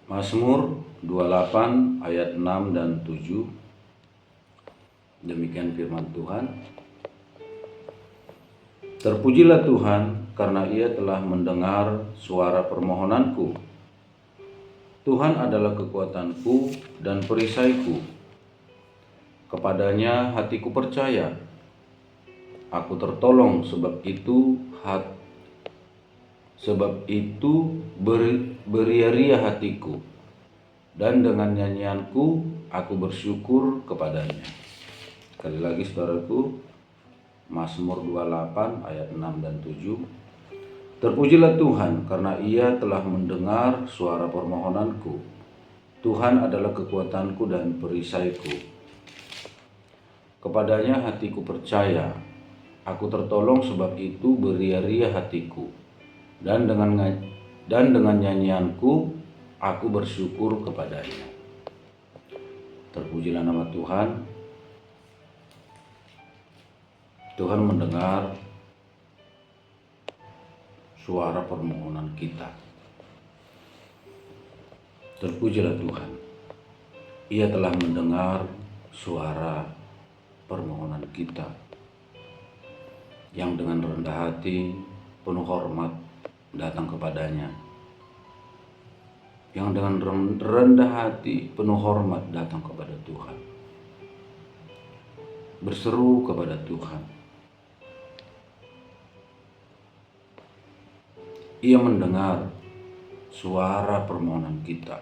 Mazmur 28 ayat 6 dan 7. Demikian firman Tuhan. Terpujilah Tuhan karena Ia telah mendengar suara permohonanku. Tuhan adalah kekuatanku dan perisaiku. Kepadanya hatiku percaya. Aku tertolong, sebab itu beria-ria hatiku, dan dengan nyanyianku aku bersyukur kepadanya. Sekali lagi saudaraku, Mazmur 28 ayat 6 dan 7. Terpujilah Tuhan karena Ia telah mendengar suara permohonanku. Tuhan adalah kekuatanku dan perisaiku. Kepadanya hatiku percaya. Aku tertolong, sebab itu beria-ria hatiku, dan dengan nyanyianku aku bersyukur kepadanya. Terpujilah nama Tuhan. Tuhan mendengar suara permohonan kita. Terpujilah Tuhan. Ia telah mendengar suara permohonan kita, yang dengan rendah hati, penuh hormat datang kepadanya. Yang dengan rendah hati, penuh hormat datang kepada Tuhan. Berseru kepada Tuhan. Ia mendengar suara permohonan kita.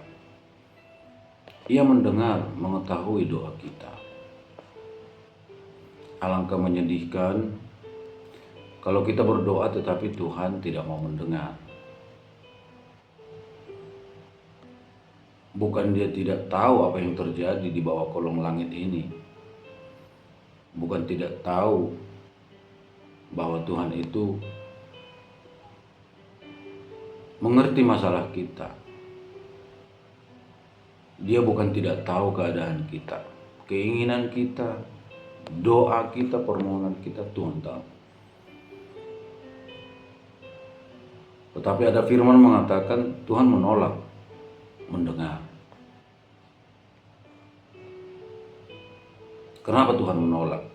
Ia mendengar, mengetahui doa kita. Alangkah menyedihkan kalau kita berdoa tetapi Tuhan tidak mau mendengar. Bukan Dia tidak tahu apa yang terjadi di bawah kolong langit ini. Bukan tidak tahu bahwa Tuhan itu mengerti masalah kita. Dia bukan tidak tahu keadaan kita, keinginan kita, doa kita, permohonan kita, Tuhan tahu. Tetapi ada firman mengatakan Tuhan menolak mendengar. Kenapa Tuhan menolak?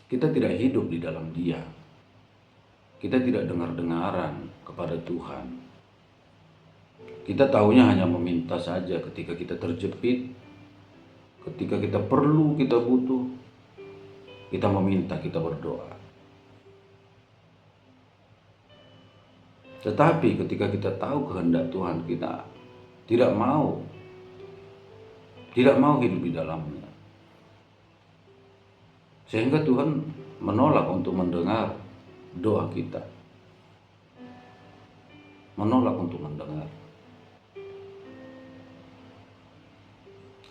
Kita tidak hidup di dalam Dia. Kita tidak dengar-dengaran kepada Tuhan. Kita taunya hanya meminta saja ketika kita terjepit, ketika kita perlu, kita butuh, kita meminta, kita berdoa. Tetapi ketika kita tahu kehendak Tuhan, kita tidak mau hidup di dalamnya. Sehingga Tuhan menolak untuk mendengar doa kita. Menolak untuk mendengar.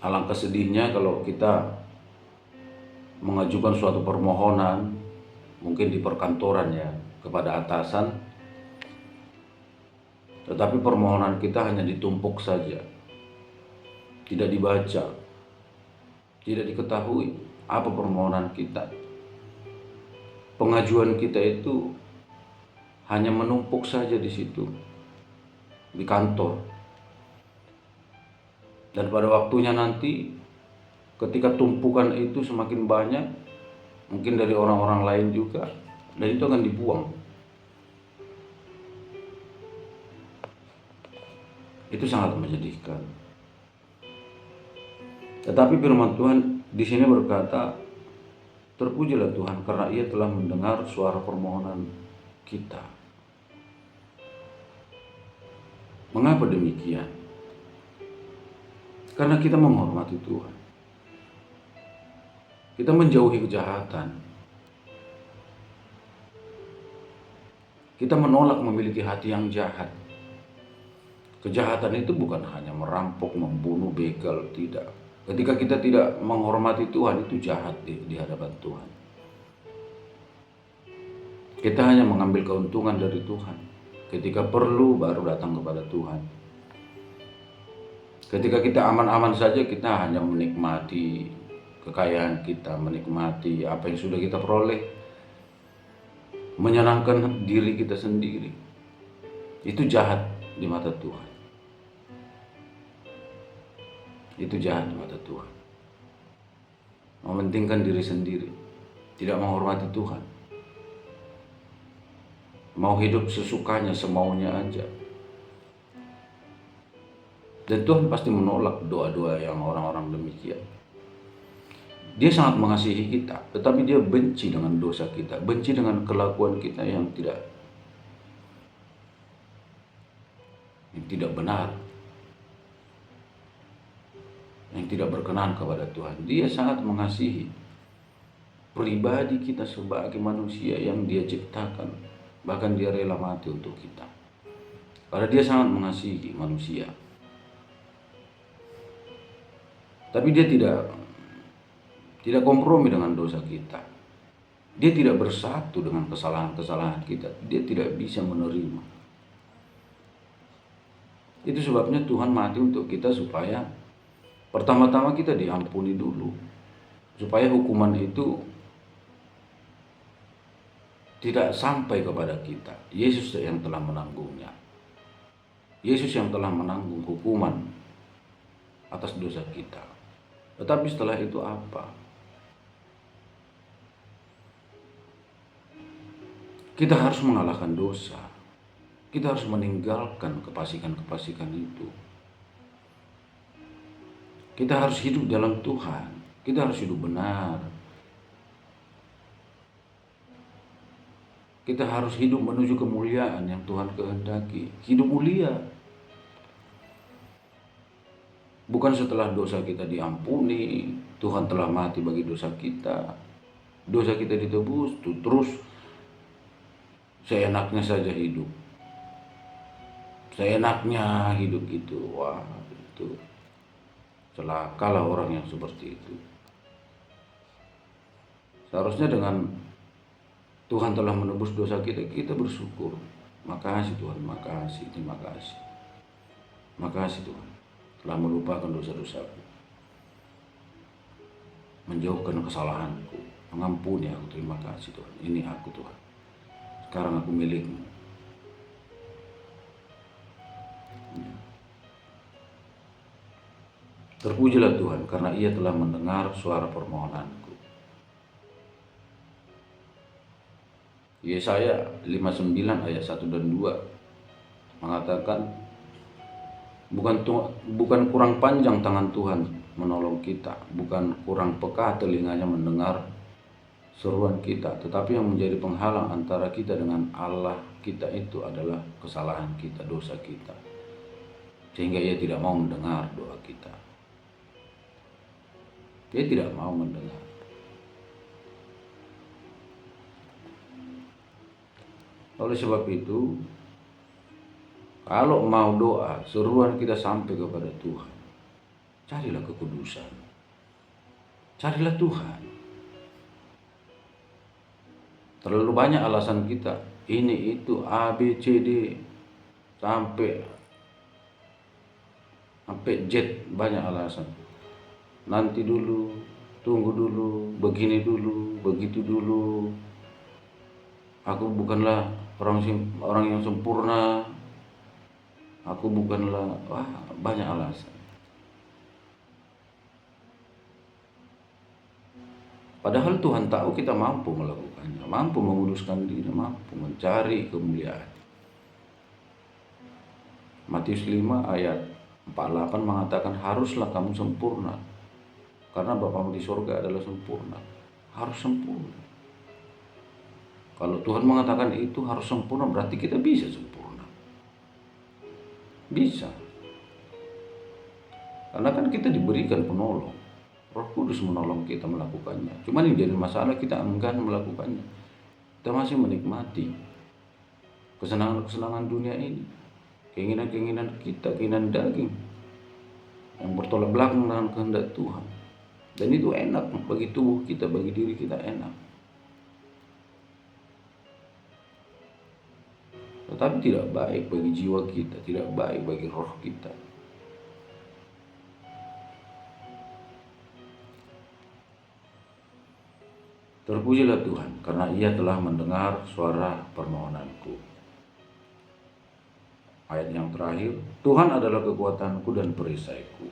Alangkah sedihnya kalau kita mengajukan suatu permohonan, mungkin di perkantoran ya, kepada atasan, tetapi permohonan kita hanya ditumpuk saja, tidak dibaca, tidak diketahui apa permohonan kita. Pengajuan kita itu hanya menumpuk saja di situ, di kantor. Dan pada waktunya nanti, ketika tumpukan itu semakin banyak, mungkin dari orang-orang lain juga, dan itu akan dibuang. Itu sangat menyedihkan. Tetapi firman Tuhan di sini berkata, terpujilah Tuhan karena Ia telah mendengar suara permohonan kita. Mengapa demikian? Karena kita menghormati Tuhan. Kita menjauhi kejahatan. Kita menolak memiliki hati yang jahat. Kejahatan itu bukan hanya merampok, membunuh, begal, tidak. Ketika kita tidak menghormati Tuhan, itu jahat di hadapan Tuhan. Kita hanya mengambil keuntungan dari Tuhan. Ketika perlu baru datang kepada Tuhan. Ketika kita aman-aman saja, kita hanya menikmati kekayaan kita, menikmati apa yang sudah kita peroleh, menyenangkan diri kita sendiri. Itu jahat di mata Tuhan. Itu jahat di mata Tuhan. Mementingkan diri sendiri, tidak menghormati Tuhan. Mau hidup sesukanya, semaunya aja. Dan Tuhan pasti menolak doa-doa yang orang-orang demikian. Dia sangat mengasihi kita, tetapi dia benci dengan dosa kita, benci dengan kelakuan kita yang tidak benar, yang tidak berkenan kepada Tuhan. Dia sangat mengasihi pribadi kita sebagai manusia yang dia ciptakan, bahkan dia rela mati untuk kita, karena dia sangat mengasihi manusia. Tapi dia tidak kompromi dengan dosa kita. Dia tidak bersatu dengan kesalahan-kesalahan kita. Dia tidak bisa menerima. Itu sebabnya Tuhan mati untuk kita, supaya pertama-tama kita diampuni dulu, supaya hukuman itu tidak sampai kepada kita. Yesus yang telah menanggungnya. Yesus yang telah menanggung hukuman atas dosa kita. Tetapi setelah itu apa? Kita harus mengalahkan dosa. Kita harus meninggalkan kefasikan-kefasikan itu. Kita harus hidup dalam Tuhan. Kita harus hidup benar. Kita harus hidup menuju kemuliaan yang Tuhan kehendaki. Hidup mulia. Bukan setelah dosa kita diampuni, Tuhan telah mati bagi dosa kita. Dosa kita ditebus, terus seenaknya saja hidup. Seenaknya hidup gitu. Wah, itu celakalah orang yang seperti itu. Seharusnya dengan Tuhan telah menebus dosa kita, kita bersyukur. Makasih Tuhan, makasih, terima kasih. Makasih Tuhan telah melupakan dosa-dosaku, menjauhkan kesalahanku, mengampuni aku. Terima kasih Tuhan. Ini aku Tuhan. Sekarang aku milikmu. Terpujilah Tuhan karena Ia telah mendengar suara permohonanku. Yesaya 59 ayat 1 dan 2 mengatakan, bukan kurang panjang tangan Tuhan menolong kita, bukan kurang peka telinganya mendengar seruan kita, tetapi yang menjadi penghalang antara kita dengan Allah kita itu adalah kesalahan kita, dosa kita, sehingga Ia tidak mau mendengar doa kita. Dia tidak mau mendengar. Oleh sebab itu, kalau mau doa, seruan kita sampai kepada Tuhan, carilah kekudusan. Carilah Tuhan. Terlalu banyak alasan kita, ini itu A B C D sampai Z, banyak alasan. Nanti dulu, tunggu dulu, begini dulu, begitu dulu. Aku bukanlah orang yang sempurna. Aku bukanlah, banyak alasan. Padahal Tuhan tahu kita mampu melakukannya, mampu menguduskan diri, mampu mencari kemuliaan. Matius 5 ayat 48 mengatakan, haruslah kamu sempurna, karena Bapamu di surga adalah sempurna. Harus sempurna. Kalau Tuhan mengatakan itu harus sempurna, berarti kita bisa sempurna. Bisa. Karena kan kita diberikan penolong. Roh Kudus menolong kita melakukannya. Cuman yang jadi masalah, kita enggan melakukannya. Kita masih menikmati kesenangan-kesenangan dunia ini, keinginan-keinginan kita, keinginan daging yang bertolak belakang dengan kehendak Tuhan. Dan itu enak bagi tubuh kita, bagi diri kita enak. Tetapi tidak baik bagi jiwa kita, tidak baik bagi roh kita. Terpujilah Tuhan karena Ia telah mendengar suara permohonanku. Ayat yang terakhir, Tuhan adalah kekuatanku dan perisaiku.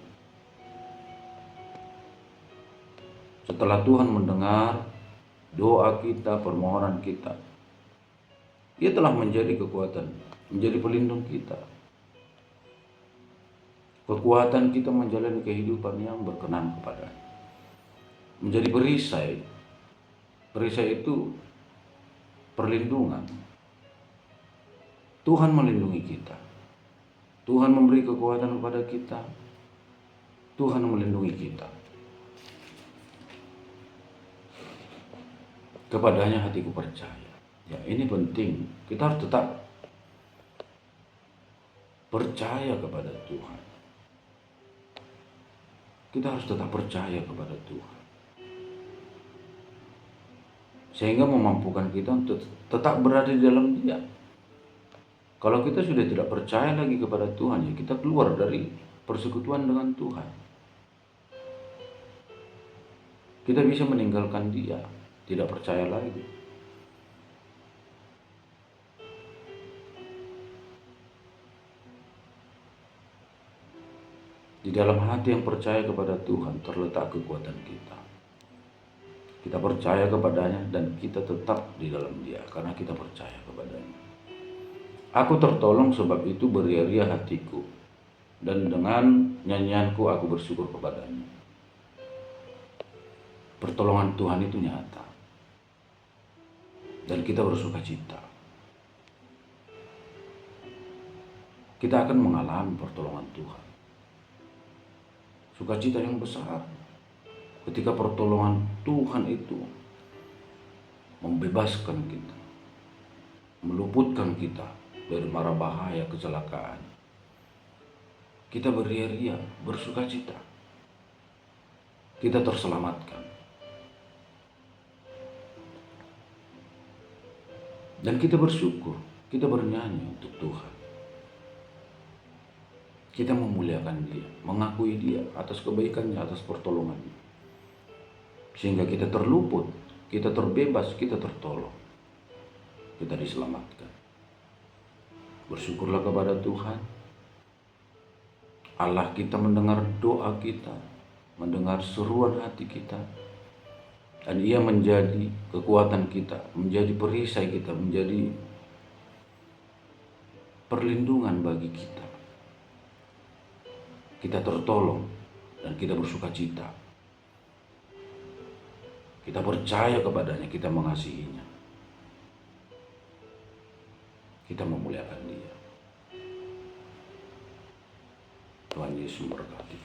Setelah Tuhan mendengar doa kita, permohonan kita, Ia telah menjadi kekuatan, menjadi pelindung kita. Kekuatan kita menjalani kehidupan yang berkenan kepada-Nya. Menjadi perisai. Perisai itu perlindungan. Tuhan melindungi kita. Tuhan memberi kekuatan kepada kita. Tuhan melindungi kita. Kepadanya hatiku percaya. Ya, ini penting. Kita harus tetap percaya kepada Tuhan. Kita harus tetap percaya kepada Tuhan. Sehingga memampukan kita untuk tetap berada di dalam Dia. Kalau kita sudah tidak percaya lagi kepada Tuhan, ya kita keluar dari persekutuan dengan Tuhan. Kita bisa meninggalkan Dia, tidak percaya lagi. Di dalam hati yang percaya kepada Tuhan terletak kekuatan kita. Kita percaya kepadanya dan kita tetap di dalam Dia karena kita percaya kepadanya. Aku tertolong, sebab itu beria-ria hatiku, dan dengan nyanyianku aku bersyukur kepadanya. Pertolongan Tuhan itu nyata, dan kita bersuka cita. Kita akan mengalami pertolongan Tuhan. Sukacita yang besar ketika pertolongan Tuhan itu membebaskan kita, meluputkan kita dari mara bahaya kecelakaan. Kita beria-ria, bersukacita. Kita terselamatkan. Dan kita bersyukur, kita bernyanyi untuk Tuhan. Kita memuliakan Dia, mengakui Dia atas kebaikannya, atas pertolongannya. Sehingga kita terluput, kita terbebas, kita tertolong. Kita diselamatkan. Bersyukurlah kepada Tuhan. Allah kita mendengar doa kita, mendengar seruan hati kita. Dan Ia menjadi kekuatan kita, menjadi perisai kita, menjadi perlindungan bagi kita. Kita tertolong dan kita bersuka cita. Kita percaya kepadanya, kita mengasihinya. Kita memuliakan Dia. Tuhan Yesus memberkati.